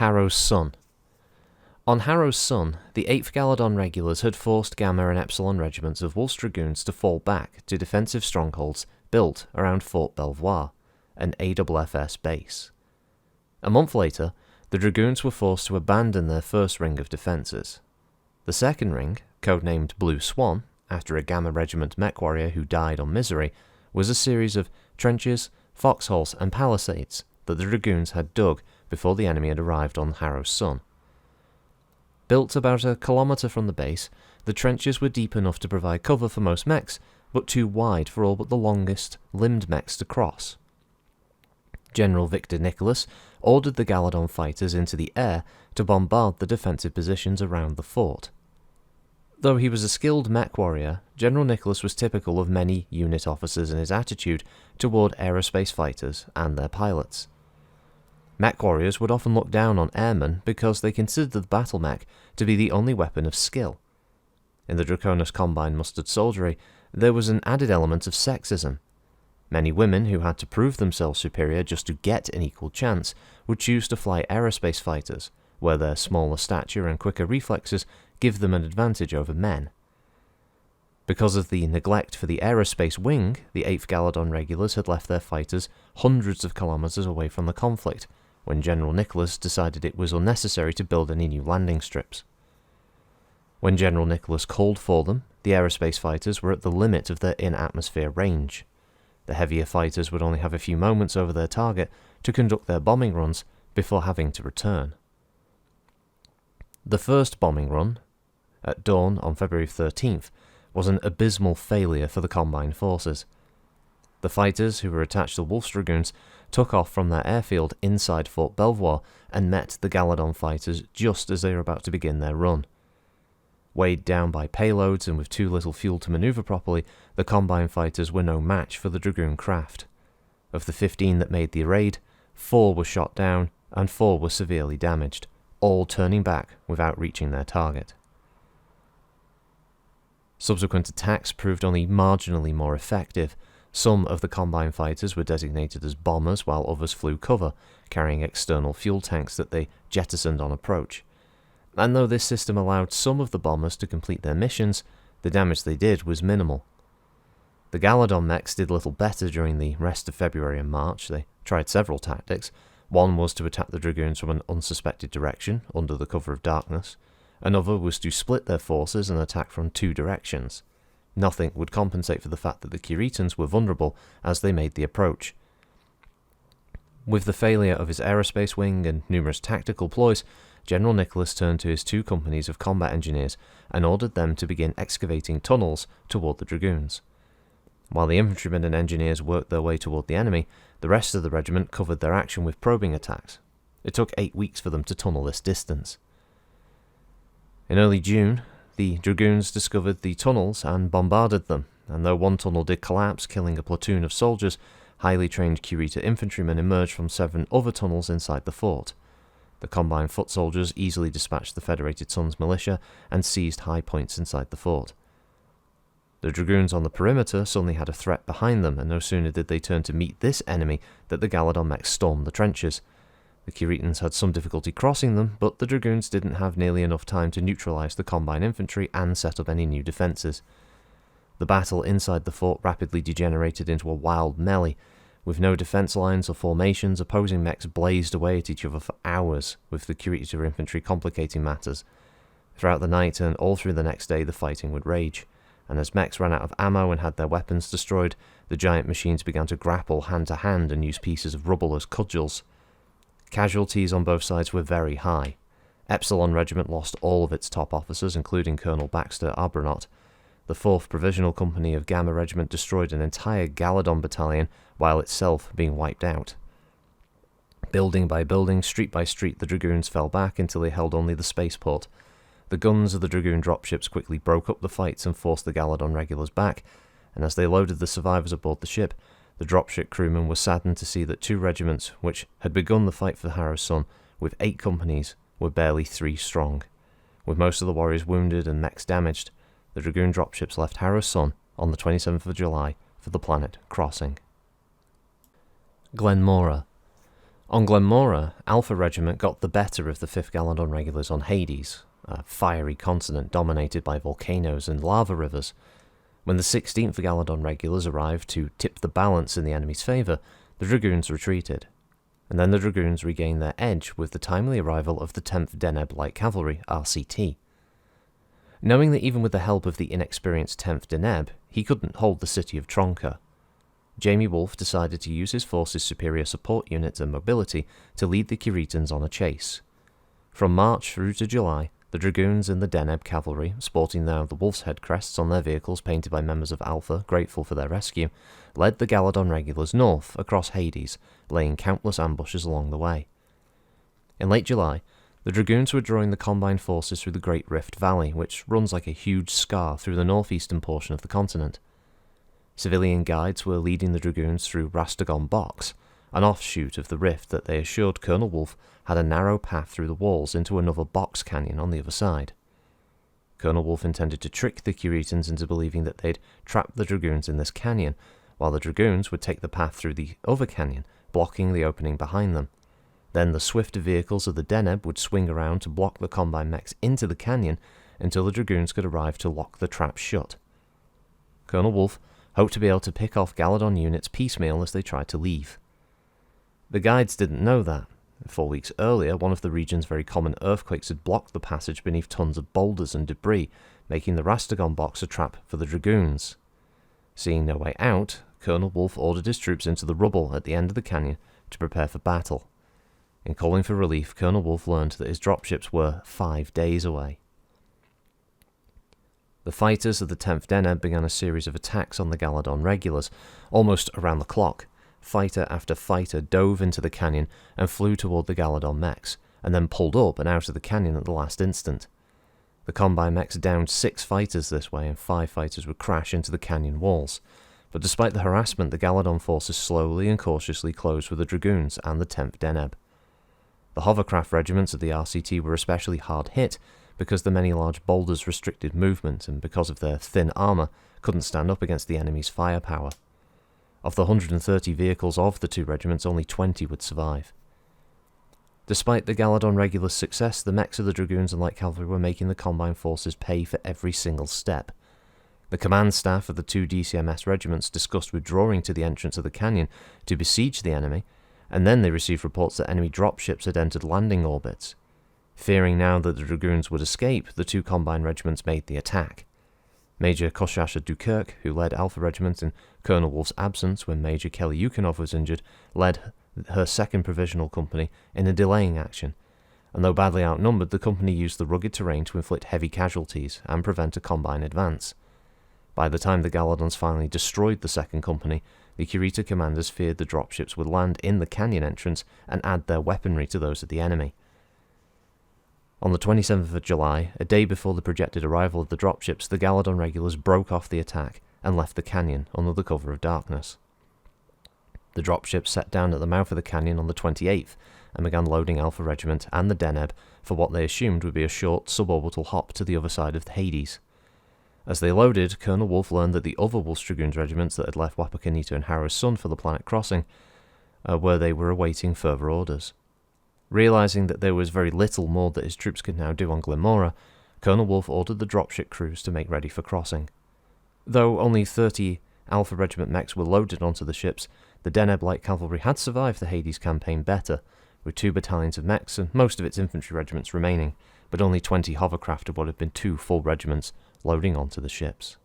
Harrow's Son. On Harrow's Son, the 8th Galedon Regulars had forced Gamma and Epsilon regiments of Wolf's Dragoons to fall back to defensive strongholds built around Fort Belvoir, an AFFS base. A month later, the Dragoons were forced to abandon their first ring of defences. The second ring, codenamed Blue Swan, after a Gamma Regiment mech warrior who died on Misery, was a series of trenches, foxholes and palisades that the Dragoons had dug before the enemy had arrived on Harrow's Son. Built about a kilometre from the base, the trenches were deep enough to provide cover for most mechs, but too wide for all but the longest, limbed mechs to cross. General Victor Nicholas ordered the Galedon fighters into the air to bombard the defensive positions around the fort. Though he was a skilled mech warrior, General Nicholas was typical of many unit officers in his attitude toward aerospace fighters and their pilots. Mech warriors would often look down on airmen because they considered the battle mech to be the only weapon of skill. In the Draconis Combine mustard soldiery, there was an added element of sexism. Many women who had to prove themselves superior just to get an equal chance would choose to fly aerospace fighters, where their smaller stature and quicker reflexes give them an advantage over men. Because of the neglect for the aerospace wing, the 8th Galedon Regulars had left their fighters hundreds of kilometres away from the conflict, when General Nicholas decided it was unnecessary to build any new landing strips. When General Nicholas called for them, the aerospace fighters were at the limit of their in-atmosphere range. The heavier fighters would only have a few moments over their target to conduct their bombing runs before having to return. The first bombing run, at dawn on February 13th, was an abysmal failure for the Combine forces. The fighters, who were attached to Wolf's Dragoons, took off from their airfield inside Fort Belvoir and met the Galedon fighters just as they were about to begin their run. Weighed down by payloads and with too little fuel to manoeuvre properly, the Combine fighters were no match for the Dragoon craft. Of the 15 that made the raid, 4 were shot down and 4 were severely damaged, all turning back without reaching their target. Subsequent attacks proved only marginally more effective. Some of the Combine fighters were designated as bombers while others flew cover, carrying external fuel tanks that they jettisoned on approach. And though this system allowed some of the bombers to complete their missions, the damage they did was minimal. The Galedon mechs did little better during the rest of February and March. They tried several tactics. One was to attack the Dragoons from an unsuspected direction, under the cover of darkness. Another was to split their forces and attack from 2 directions. Nothing would compensate for the fact that the Curitans were vulnerable as they made the approach. With the failure of his aerospace wing and numerous tactical ploys, General Nicholas turned to his 2 companies of combat engineers and ordered them to begin excavating tunnels toward the Dragoons. While the infantrymen and engineers worked their way toward the enemy, the rest of the regiment covered their action with probing attacks. It took 8 weeks for them to tunnel this distance. In early June, the Dragoons discovered the tunnels and bombarded them, and though one tunnel did collapse, killing a platoon of soldiers, highly trained Curita infantrymen emerged from 7 other tunnels inside the fort. The Combine foot soldiers easily dispatched the Federated Sons militia and seized high points inside the fort. The Dragoons on the perimeter suddenly had a threat behind them, and no sooner did they turn to meet this enemy that the Galedon mechs stormed the trenches. The Curitans had some difficulty crossing them, but the Dragoons didn't have nearly enough time to neutralize the Combine infantry and set up any new defenses. The battle inside the fort rapidly degenerated into a wild melee. With no defense lines or formations, opposing mechs blazed away at each other for hours, with the Curita infantry complicating matters. Throughout the night and all through the next day, the fighting would rage, and as mechs ran out of ammo and had their weapons destroyed, the giant machines began to grapple hand to hand and use pieces of rubble as cudgels. Casualties on both sides were very high. Epsilon Regiment lost all of its top officers, including Colonel Baxter Arbronot. The 4th Provisional Company of Gamma Regiment destroyed an entire Galedon battalion, while itself being wiped out. Building by building, street by street, the Dragoons fell back until they held only the spaceport. The guns of the Dragoon dropships quickly broke up the fights and forced the Galedon Regulars back, and as they loaded the survivors aboard the ship, the dropship crewmen were saddened to see that 2 regiments, which had begun the fight for Harrow's Son, with 8 companies, were barely 3 strong. With most of the warriors wounded and mechs damaged, the Dragoon dropships left Harrow's Son on the 27th of July for the planet Crossing. Glenmora. On Glenmora, Alpha Regiment got the better of the 5th Galedon Regulars on Hades, a fiery continent dominated by volcanoes and lava rivers. When the 16th Galedon Regulars arrived to tip the balance in the enemy's favour, the Dragoons retreated. And then the Dragoons regained their edge with the timely arrival of the 10th Deneb Light Cavalry, RCT. Knowing that even with the help of the inexperienced 10th Deneb, he couldn't hold the city of Tronka, Jamie Wolfe decided to use his force's superior support units and mobility to lead the Kiritans on a chase. From March through to July, the Dragoons and the Deneb cavalry, sporting now the Wolf's Head crests on their vehicles painted by members of Alpha grateful for their rescue, led the Galedon Regulars north across Hades, laying countless ambushes along the way. In late July, the Dragoons were drawing the combined forces through the Great Rift Valley, which runs like a huge scar through the northeastern portion of the continent. Civilian guides were leading the Dragoons through Rastagon Box, an offshoot of the rift that they assured Colonel Wolfe had a narrow path through the walls into another box canyon on the other side. Colonel Wolfe intended to trick the Kiritans into believing that they'd trap the Dragoons in this canyon, while the Dragoons would take the path through the other canyon, blocking the opening behind them. Then the swifter vehicles of the Deneb would swing around to block the combine mechs into the canyon until the Dragoons could arrive to lock the trap shut. Colonel Wolfe hoped to be able to pick off Galedon units piecemeal as they tried to leave. The guides didn't know that. 4 weeks earlier, one of the region's very common earthquakes had blocked the passage beneath tons of boulders and debris, making the Rastagon box a trap for the Dragoons. Seeing no way out, Colonel Wolfe ordered his troops into the rubble at the end of the canyon to prepare for battle. In calling for relief, Colonel Wolfe learned that his dropships were 5 days away. The fighters of the 10th Deneb began a series of attacks on the Galedon Regulars, almost around the clock. Fighter after fighter dove into the canyon and flew toward the Galedon mechs, and then pulled up and out of the canyon at the last instant. The combine mechs downed 6 fighters this way, and 5 fighters would crash into the canyon walls. But despite the harassment, the Galedon forces slowly and cautiously closed with the Dragoons and the 10th Deneb. The hovercraft regiments of the RCT were especially hard hit, because the many large boulders restricted movement and because of their thin armour couldn't stand up against the enemy's firepower. Of the 130 vehicles of the 2 regiments, only 20 would survive. Despite the Galedon Regulars' success, the mechs of the Dragoons and Light Cavalry were making the combined forces pay for every single step. The command staff of the 2 DCMS regiments discussed withdrawing to the entrance of the canyon to besiege the enemy, and then they received reports that enemy dropships had entered landing orbits. Fearing now that the Dragoons would escape, the 2 combined regiments made the attack. Major Koshasha Dukirk, who led Alpha Regiment in Colonel Wolfe's absence when Major Kelly Yukhanov was injured, led her 2nd Provisional Company in a delaying action, and though badly outnumbered, the company used the rugged terrain to inflict heavy casualties and prevent a combine advance. By the time the Galedons finally destroyed the 2nd Company, the Kirita commanders feared the dropships would land in the canyon entrance and add their weaponry to those of the enemy. On the 27th of July, a day before the projected arrival of the dropships, the Galedon Regulars broke off the attack and left the canyon under the cover of darkness. The dropships set down at the mouth of the canyon on the 28th and began loading Alpha Regiment and the Deneb for what they assumed would be a short suborbital hop to the other side of Hades. As they loaded, Colonel Wolfe learned that the other Wolf's Dragoons regiments that had left Wapakoneta and Harrow's Sun for the planet crossing, where they were awaiting further orders. Realizing that there was very little more that his troops could now do on Glenmora, Colonel Wolfe ordered the dropship crews to make ready for crossing. Though only 30 Alpha Regiment mechs were loaded onto the ships, the Deneb Light Cavalry had survived the Hades campaign better, with 2 battalions of mechs and most of its infantry regiments remaining, but only 20 hovercraft of what had been 2 full regiments loading onto the ships.